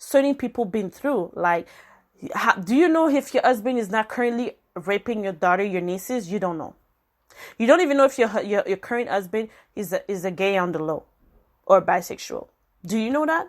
certain people been through. Like, do you know if your husband is not currently raping your daughter, your nieces? You don't know. You don't even know if your current husband is a gay on the low or bisexual. Do you know that?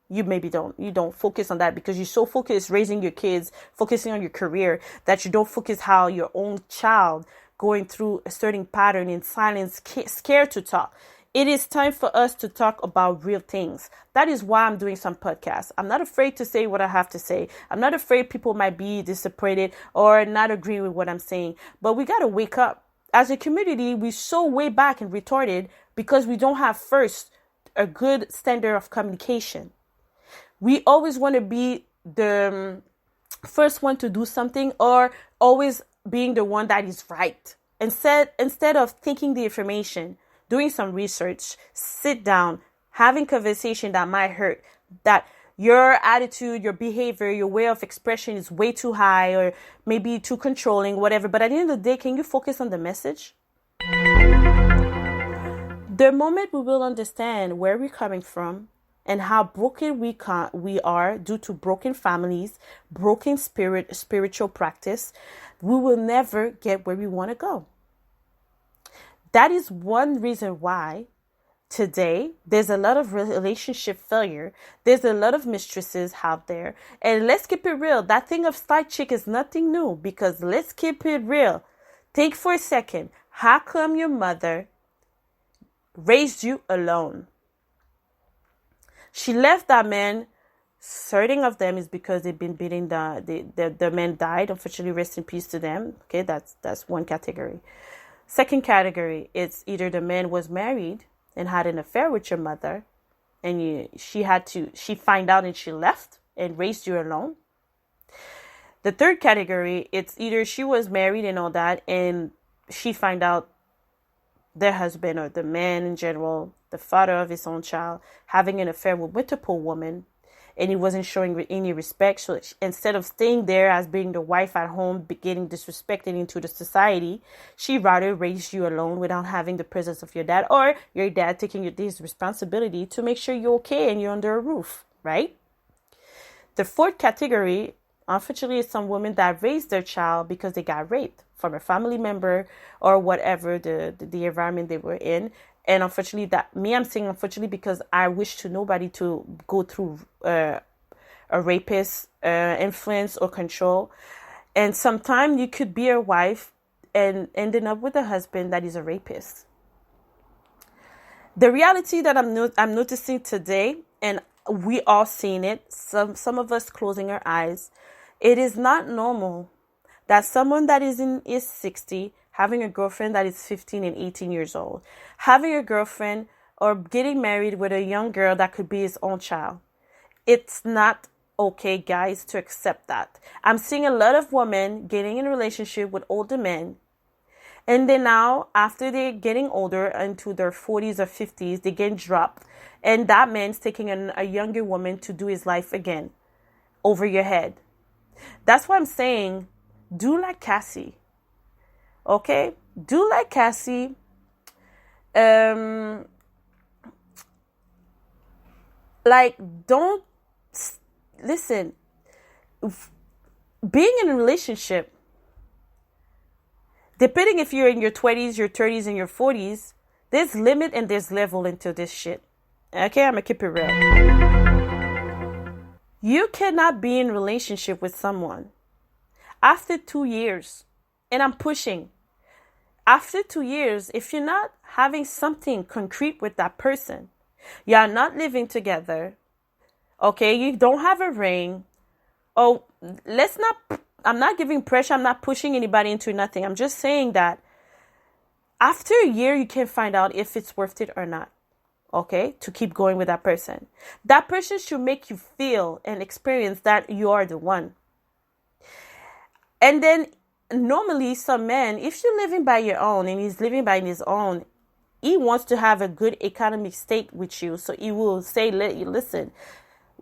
You maybe don't. You don't focus on that because you're so focused raising your kids, focusing on your career, that you don't focus how your own child going through a certain pattern in silence, scared to talk. It is time for us to talk about real things. That is why I'm doing some podcasts. I'm not afraid to say what I have to say. I'm not afraid people might be disappointed or not agree with what I'm saying. But we got to wake up. As a community, we're so way back and retarded because we don't have first a good standard of communication. We always want to be the first one to do something or always being the one that is right. Instead of thinking the information, doing some research, sit down, having conversation that might hurt, that your attitude, your behavior, your way of expression is way too high or maybe too controlling, whatever. But at the end of the day, can you focus on the message? The moment we will understand where we're coming from and how broken we are due to broken families, broken spiritual practice, we will never get where we want to go. That is one reason why today there's a lot of relationship failure. There's a lot of mistresses out there. And let's keep it real. That thing of side chick is nothing new because let's keep it real. Think for a second. How come your mother raised you alone? She left that man. Certain of them is because they've been beating the man died. Unfortunately, rest in peace to them. Okay, that's one category. Second category, it's either the man was married and had an affair with your mother and she found out and she left and raised you alone. The third category, it's either she was married and all that and she found out their husband or the man in general, the father of his own child, having an affair with multiple women and he wasn't showing any respect. So instead of staying there as being the wife at home, getting disrespected into the society, she rather raised you alone without having the presence of your dad or your dad taking his responsibility to make sure you're okay and you're under a roof, right? The fourth category, unfortunately, is some women that raised their child because they got raped from a family member or whatever the environment they were in. And unfortunately, I'm saying unfortunately because I wish to nobody to go through a rapist influence or control. And sometimes you could be a wife and ending up with a husband that is a rapist. The reality that I'm noticing today, and we all seen it, some of us closing our eyes, it is not normal that someone that is 60 having a girlfriend that is 15 and 18 years old, having a girlfriend or getting married with a young girl that could be his own child. It's not okay, guys, to accept that. I'm seeing a lot of women getting in a relationship with older men. And then now, after they're getting older, into their 40s or 50s, they get dropped. And that man's taking a younger woman to do his life again over your head. That's why I'm saying, do like Cassie. Okay, do like Cassie. Don't listen. Being in a relationship, depending if you're in your 20s, your 30s, and your 40s, there's limit and there's level into this shit. Okay, I'm gonna keep it real. You cannot be in a relationship with someone after 2 years. And I'm pushing. After 2 years, if you're not having something concrete with that person, you are not living together, okay, you don't have a ring, I'm not giving pressure, I'm not pushing anybody into nothing. I'm just saying that after a year, you can find out if it's worth it or not, okay, to keep going with that person. That person should make you feel and experience that you are the one. And then normally some men, if you're living by your own and he's living by his own, he wants to have a good economic state with you. So he will say, listen,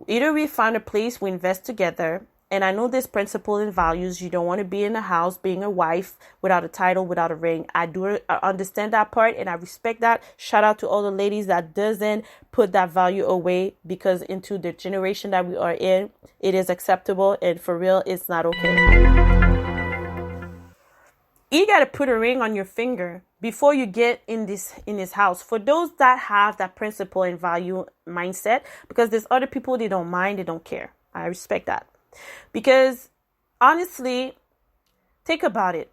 either we find a place, we invest together, And I know this principle and values. You don't want to be in a house being a wife without a title, without a ring. I understand that part, and I respect that. Shout out to all the ladies that doesn't put that value away, because into the generation that we are in, it is acceptable, and for real, it's not okay. You got to put a ring on your finger before you get in this house. For those that have that principle and value mindset, because there's other people, they don't mind, they don't care. I respect that. Because honestly, think about it.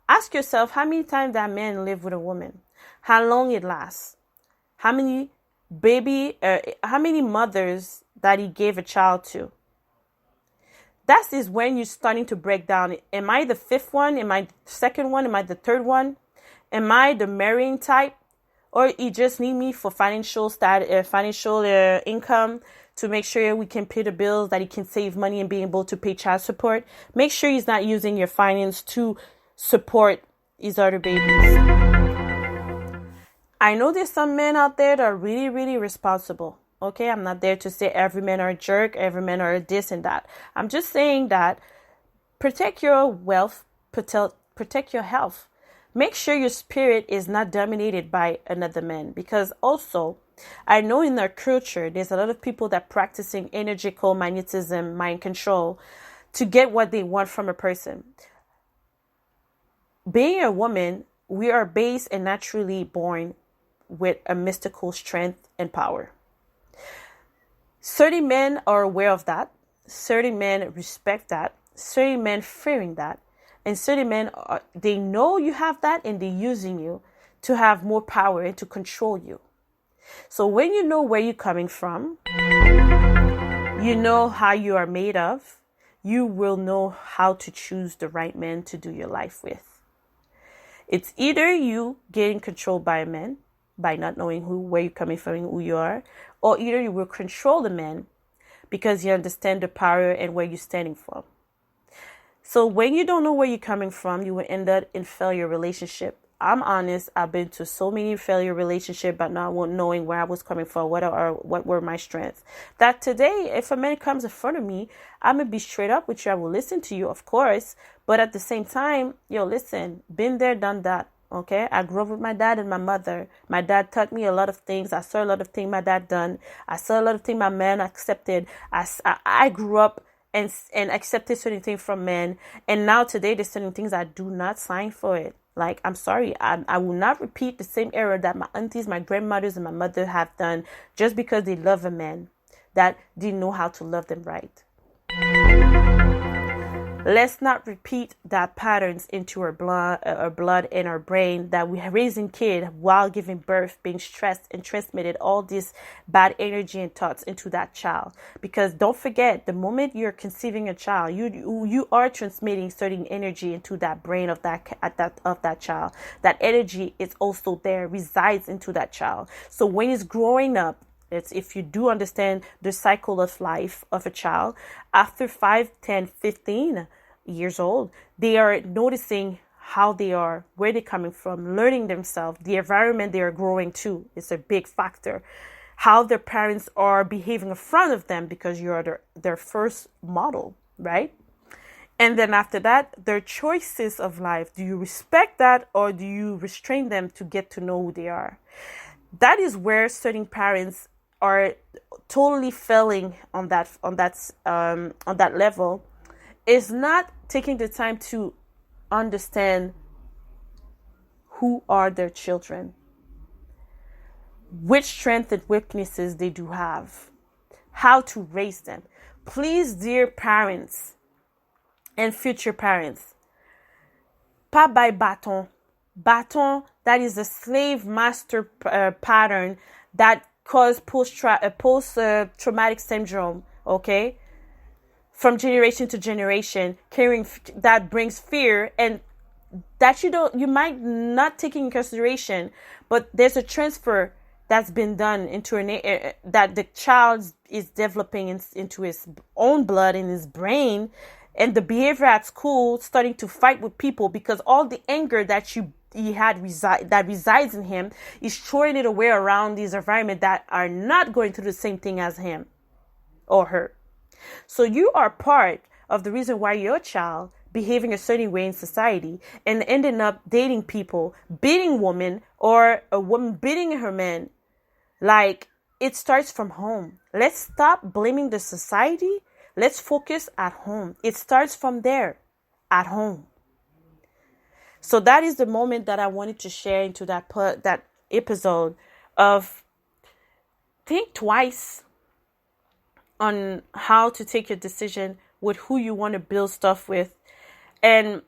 Ask yourself how many times that man lived with a woman, how long it lasts, how many mothers that he gave a child to. That is when you're starting to break down. Am I the fifth one? Am I the second one? Am I the third one? Am I the marrying type? Or you just need me for financial income to make sure we can pay the bills, that he can save money and be able to pay child support? Make sure he's not using your finance to support his other babies. I know there's some men out there that are really, really responsible. Okay, I'm not there to say every man are a jerk, every man are this and that. I'm just saying that protect your wealth, protect your health. Make sure your spirit is not dominated by another man. Because also, I know in our culture, there's a lot of people that practicing energetical magnetism, mind control, to get what they want from a person. Being a woman, we are based and naturally born with a mystical strength and power. Certain men are aware of that. Certain men respect that. Certain men fearing that. And certain men, they know you have that, and they're using you to have more power and to control you. So when you know where you're coming from, you know how you are made of, you will know how to choose the right man to do your life with. It's either you getting controlled by a man, by not knowing where you're coming from and who you are, or either you will control the man because you understand the power and where you're standing from. So when you don't know where you're coming from, you will end up in failure relationship. I'm honest, I've been to so many failure relationships, but not knowing where I was coming from, what were my strengths. That today, if a man comes in front of me, I'm going to be straight up with you. I will listen to you, of course. But at the same time, listen, been there, done that. Okay, I grew up with my dad and my mother. My dad taught me a lot of things. I saw a lot of things my dad done. I saw a lot of things my man accepted. I grew up and accepted certain things from men. And now today, there's certain things I do not sign for it. Like, I'm sorry, I will not repeat the same error that my aunties, my grandmothers, and my mother have done just because they love a man that didn't know how to love them right. Let's not repeat that patterns into our blood and our brain, that we are raising kids while giving birth, being stressed and transmitted all this bad energy and thoughts into that child. Because don't forget, the moment you're conceiving a child, you are transmitting certain energy into that brain of that child. That energy is also there, resides into that child. So when it's growing up, if you do understand the cycle of life of a child, after 5, 10, 15 years old, they are noticing how they are, where they're coming from, learning themselves, the environment they are growing to is a big factor. How their parents are behaving in front of them, because you're their first model, right? And then after that, their choices of life. Do you respect that, or do you restrain them to get to know who they are? That is where certain parents are totally failing on that level, is not taking the time to understand who are their children, which strengths and weaknesses they do have, how to raise them. Please, dear parents and future parents, pas by bâton. Bâton, that is a slave master pattern that cause post-traumatic syndrome, okay? From generation to generation, carrying that brings fear, and that you might not take in consideration, but there's a transfer that's been done into that the child is developing into his own blood, in his brain, and the behavior at school, starting to fight with people because all the anger that that resides in him is throwing it away around these environment that are not going through the same thing as him or her. So you are part of the reason why you're a child behaving a certain way in society and ending up dating people, beating women, or a woman beating her man. Like, it starts from home. Let's stop blaming the society. Let's focus at home. It starts from there, at home. So that is the moment that I wanted to share into that episode of think twice on how to take your decision with who you want to build stuff with, and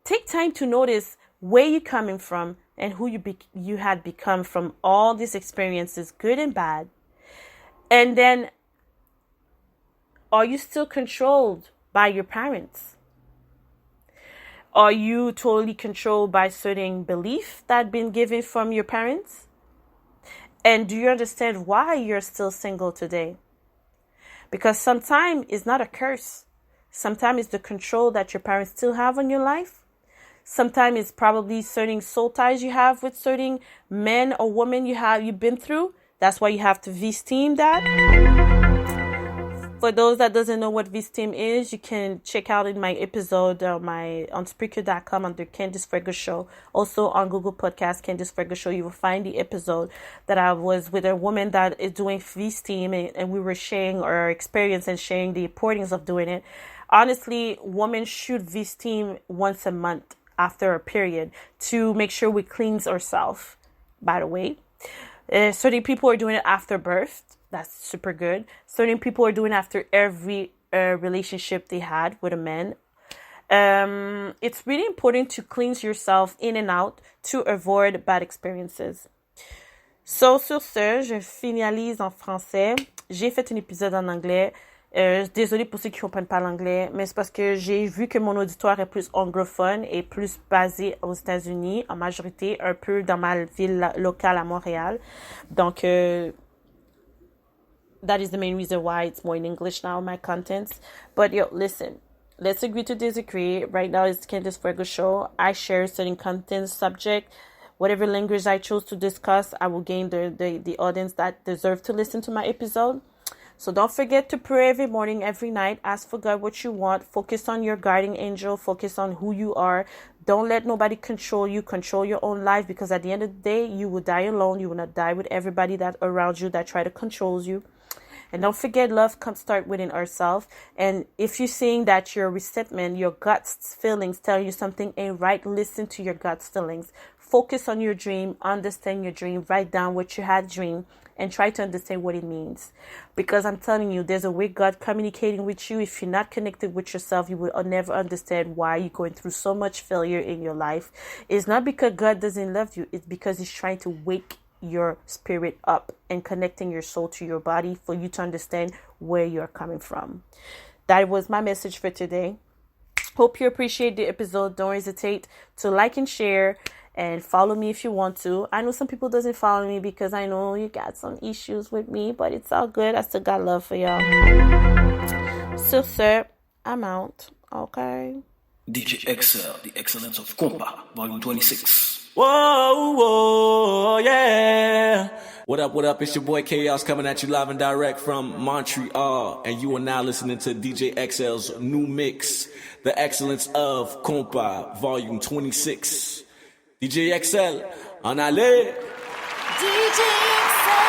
take time to notice where you're coming from and who you had become from all these experiences, good and bad. And then, are you still controlled by your parents? Are you totally controlled by certain beliefs that have been given from your parents? And do you understand why you're still single today? Because sometimes it's not a curse. Sometimes it's the control that your parents still have on your life. Sometimes it's probably certain soul ties you have with certain men or women you've been through. That's why you have to V-steam that. For those that doesn't know what V-steam is, you can check out in my episode on Spreaker.com under Candice Fuego Show. Also on Google Podcast, Candice Fuego Show, you will find the episode that I was with a woman that is doing V-steam, and we were sharing our experience and sharing the importance of doing it. Honestly, women should V-steam once a month after a period to make sure we cleanse ourselves, by the way. Certain people are doing it after birth. That's super good. Certain people are doing after every relationship they had with a man. It's really important to cleanse yourself in and out to avoid bad experiences. So, sur ce, je finalise en français. J'ai fait un épisode en anglais. Désolée pour ceux qui ne comprennent pas l'anglais, mais c'est parce que j'ai vu que mon auditoire est plus anglophone et plus basé aux États-Unis, en majorité, un peu dans ma ville locale à Montréal. Donc, that is the main reason why it's more in English now, my contents. But listen, let's agree to disagree. Right now, it's Candice Fuego Show. I share certain content, subject, whatever language I chose to discuss, I will gain the audience that deserve to listen to my episode. So don't forget to pray every morning, every night. Ask for God what you want. Focus on your guardian angel. Focus on who you are. Don't let nobody control you. Control your own life, because at the end of the day, you will die alone. You will not die with everybody that around you that try to control you. And don't forget, love comes start within ourselves. And if you're seeing that your resentment, your guts feelings tell you something ain't right, listen to your guts feelings. Focus on your dream, understand your dream, write down what you had dream, and try to understand what it means. Because I'm telling you, there's a way God communicating with you. If you're not connected with yourself, you will never understand why you're going through so much failure in your life. It's not because God doesn't love you. It's because He's trying to wake your spirit up and connecting your soul to your body for you to understand where you're coming from. That was my message for today. Hope you appreciate the episode. Don't hesitate to like and share and follow me if you want to. I know some people doesn't follow me because I know you got some issues with me, but it's all good. I still got love for y'all. Sur ce, I'm out. Okay. DJ Excel, the excellence of Compa, volume 26. Whoa, whoa, yeah. What up? It's your boy Chaos coming at you live and direct from Montreal. And you are now listening to DJ XL's new mix, The Excellence of Compa, volume 26. DJ XL, en allez. DJ XL.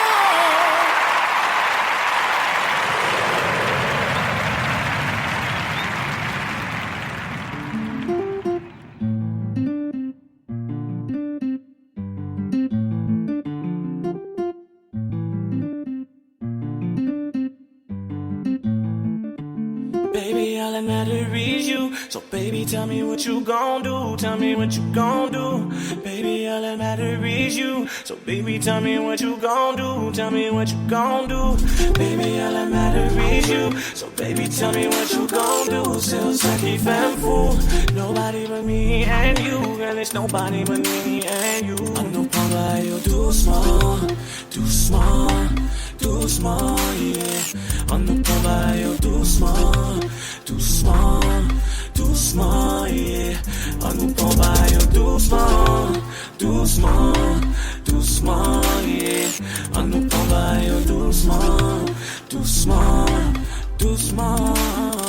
Baby, all that matter is you. So baby, tell me what you gon' do. Tell me what you gon' do. Baby, all that matter is you. So baby, tell me what you gon' do. Tell me what you gon' do. Baby, all that matter is you. So baby, tell me what you gon' do. Still sucky femme fool. Nobody but me and you. Girl, it's nobody but me and you. I know probably you'll do small, yeah. On the cover, you're too small, yeah. On the cover, you're too small, yeah. On the cover, you're too small,